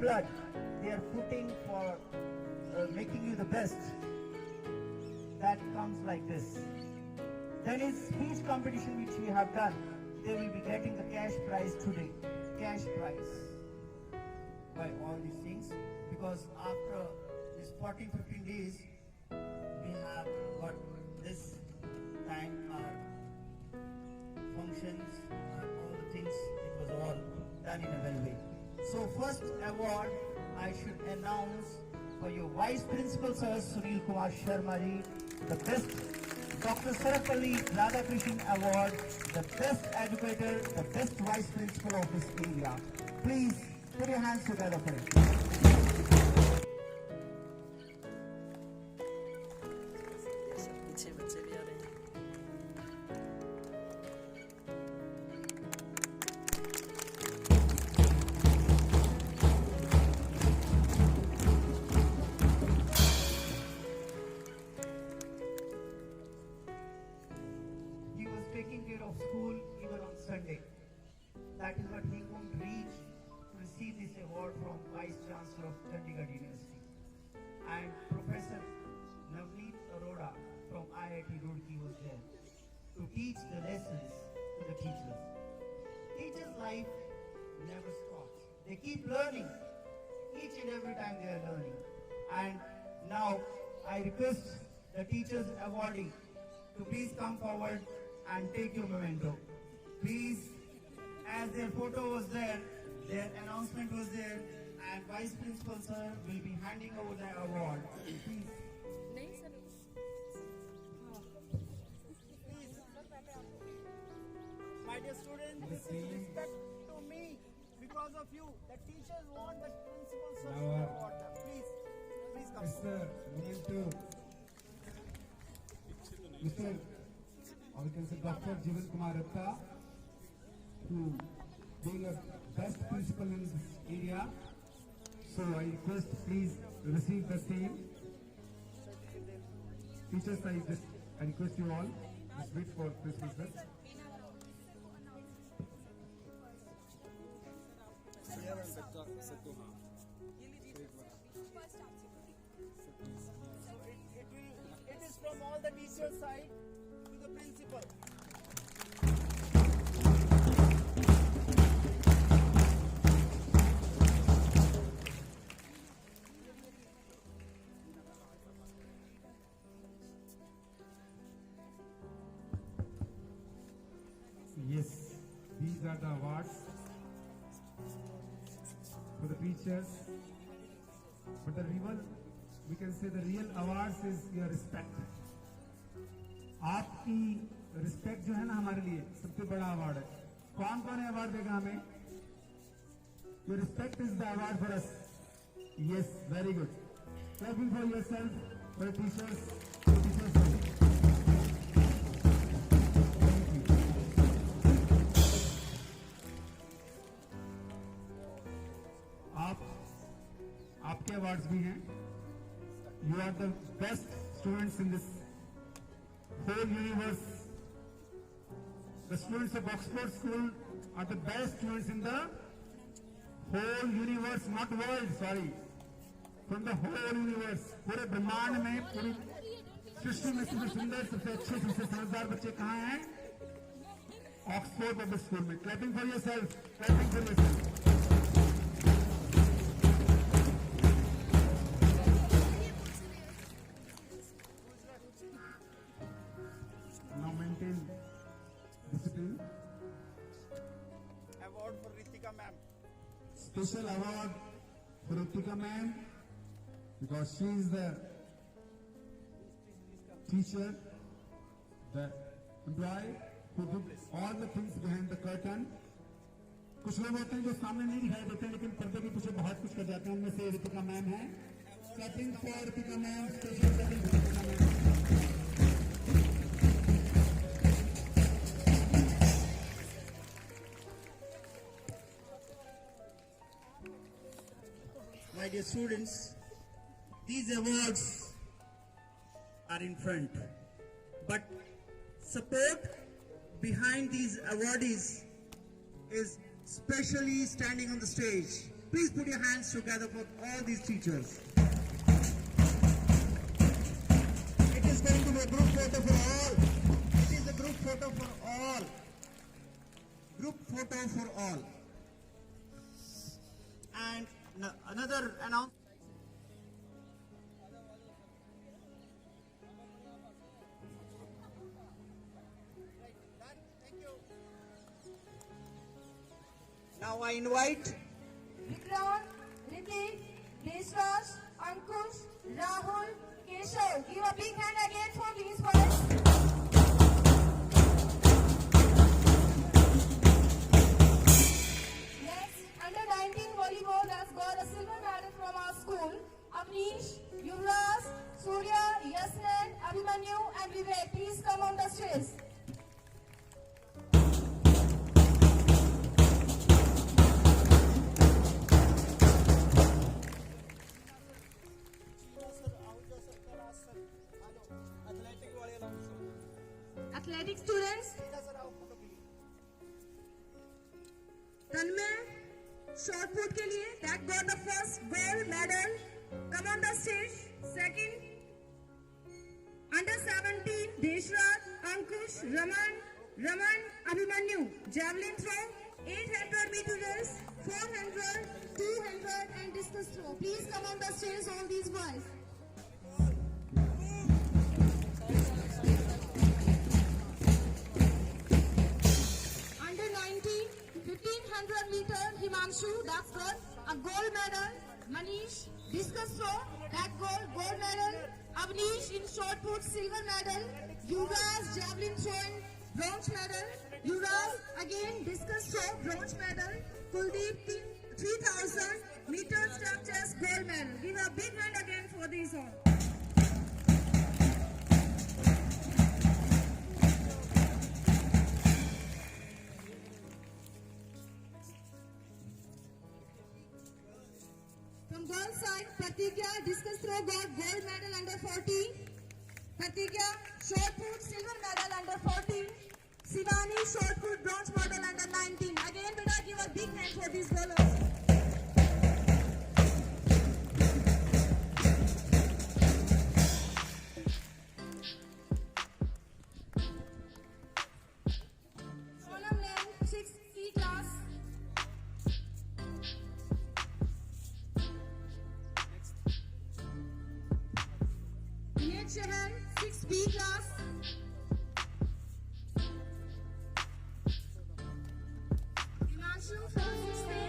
blood they are putting for making you the best, that comes like this. Then is speech competition which we have done. They will be getting the cash prize today. Cash prize by all these things, because after this 14-15 days we have got this time our functions and all the things, it was all done in a well way. So first award I should announce for your Vice Principal Sir Sunil Kumar Sharma ji, the best Dr. Sarapalli Radhakrishnan Award, the best educator, the best Vice Principal of this area. Please put your hands together for it. Taking care of school even on Sunday. That is what he couldn't reach to receive this award from Vice Chancellor of Chandigarh University. And Professor Navneet Arora from IIT Roorkee was there to teach the lessons to the teachers. Teachers' life never stops. They keep learning. Each and every time they are learning. And now I request the teachers awardee to please come forward and take your memento. Please, as their photo was there, their announcement was there, and Vice Principal Sir will be handing over the award. Please. My dear students, this is respect to me because of you. The teachers want the Principal Sir to award them. Please. It's moment to Mr. or we can say Dr. Jeevan Kumar Ratta, who being a best principal in this area. So I request please receive the same. Teachers, I request you all, just wait for principal sir. It is from all the teacher side to the principal. Yes, these are the awards for the teachers. But the real, we can say the real awards is your respect. आपकी respect जो है ना हमारे लिए सबसे बड़ा award है. कौन कौन अवार्ड देगा हमें? Your respect is the award for us. Yes, very good. Clapping for yourself, for the teachers, for the teachers. आपके अवार्ड्स भी हैं. You are the best students in this whole universe. The students of Oxford school are the best students in the whole universe, not world, sorry, from the whole universe. पूरे ब्रह्मांड में, पूरी सृष्टि में सबसे सुंदर, सबसे अच्छे, सबसे समझदार बच्चे कहाँ हैं? ऑक्सफोर्ड पब्लिक स्कूल में. Clapping for yourself, clapping for yourself. Now maintain discipline. Award for Ritika ma'am. Special award for Ritika ma'am because she is the teacher, the employee who did all the things behind the curtain. कुछ लोग होते हैं जो सामने नहीं दिखाई देते हैं लेकिन पर्दे के पीछे बहुत कुछ कर जाते हैं. उनमें से रितिका मैम है. Clapping for Ritika ma'am, special clapping for Ritika ma'am. My dear students, these awards are in front, but support behind these awardees is specially standing on the stage. Please put your hands together for all these teachers. It is going to be a group photo for all. It is a group photo for all. Group photo for all. And another announcement. Now I invite Vikram, Ritik, Deshraj, Ankush, Rahul, Keshav. Give a big hand again for these boys. Next, under 19 volleyball has got a silver medal from our school. Avnish, Yuvraj, Surya, Yasmin, Abhimanyu and Vivek. Please come on the stage. Athletic students, Tanmay, short put के लिए that got the first gold medal. Come on the stage. Second, under 17, Deshraj, Ankush, Raman, Abhimanyu, javelin throw, 800 meter race, 400, 200 and discus throw. Please come on the stage, all these boys. Under 19, 1500 meter, Himanshu, that's good. A gold medal. Manish, discus throw, that gold medal. Avnish in short put, silver medal. Yuvraj, javelin throwing, bronze medal. Yuvraj, again, discus throw, bronze medal. Kuldeep, 3000, meter step chest gold medal. Give a big hand again for these all. From girls side, Pratigya discus throw got gold medal under 14. Pratigya short put silver medal under 14. Shivani short put bronze medal under 19. Again, beta give a big hand for these girls. Sonam Len 6C class. Vinay Chahal 6B class. Himanshu from 6A.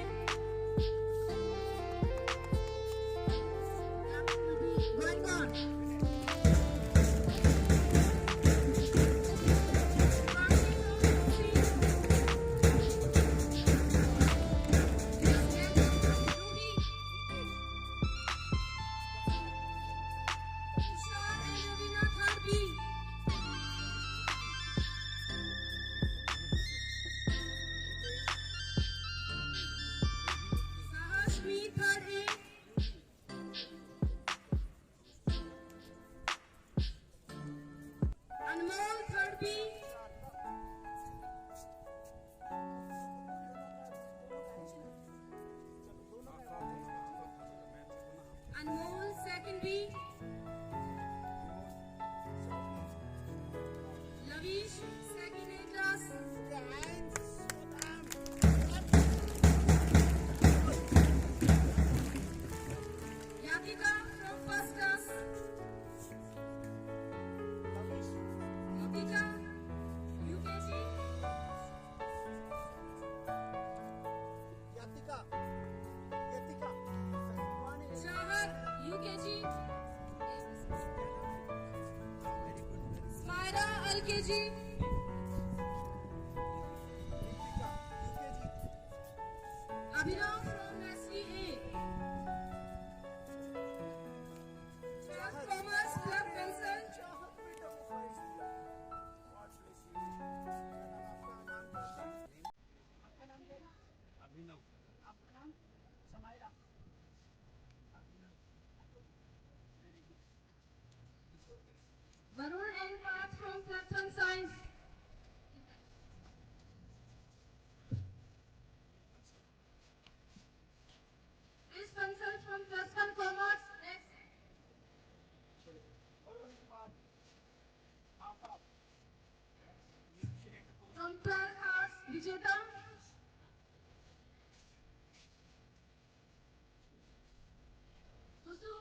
That will be going on. Anmol third B. Anmol second B. Lavish second A class. Yatika from first class. Yutika UKG. Chahat UKG. Smira LKG. Abhinav from SVA. Chahat Commerce Club Pencil. Varun and Path from Plus 1 Science. Chris Bansal from Plus 1 Commerce. Next. From 12 Arts, Vijeta. Kusu,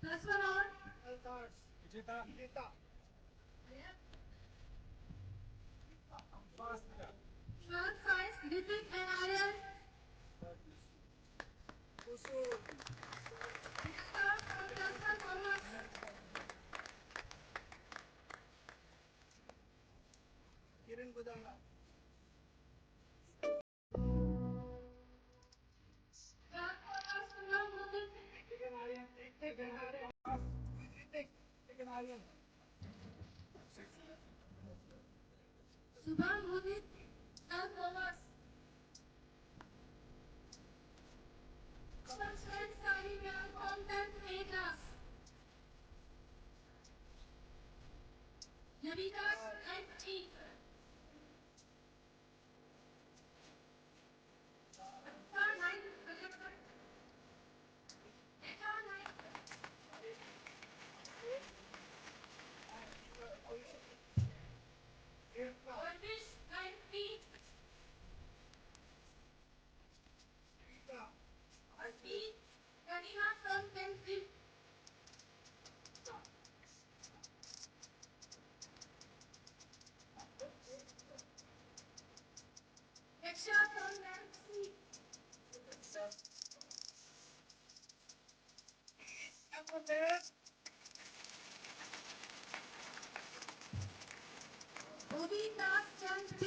Plus 1 Art. 12 Science, Ritik and Aryan. Vijeta from Plus 1 Commerce. Twelve Commerce, Punam Mudit. Subham Mudit, 12 Commerce. Sunshine Sari Mel from 10th A class. Navika and T. Ekta 9. Ekta 9. Orvish 9B. Arpit Karina from 10th B. Diksha from 9th C. Bobby Das 10th B.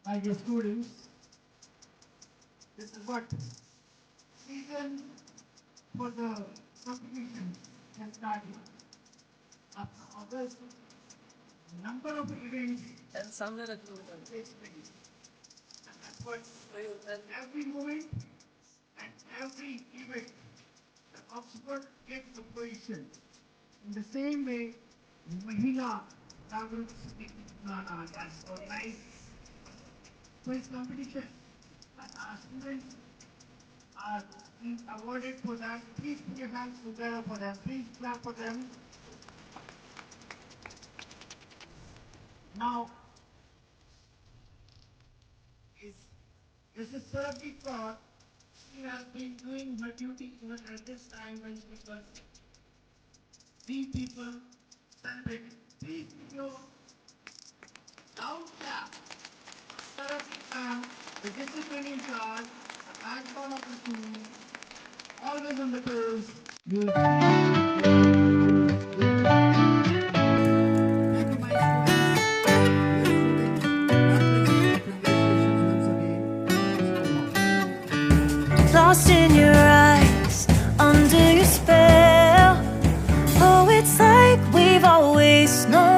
my dear students, this is what season for the competition has started. After August, number of events And some that are takes place. And that's what every moment and every event, the Oxford gets the position. In the same way, Mahila Diversity has organized quiz competition, and our students are being awarded for that. Please put your hands together for them. Please clap for them. Now, this is Sarabjit Kaur. She has been doing her duty even at this time when she was we people celebrate. Please give your loud clap. Sarabjit Kaur, the discipline in charge, the backbone of the school, always on the toes. You will Thank you, my students. Congratulations once again. Lost in your eyes, under your spell. Oh, it's like we've always known.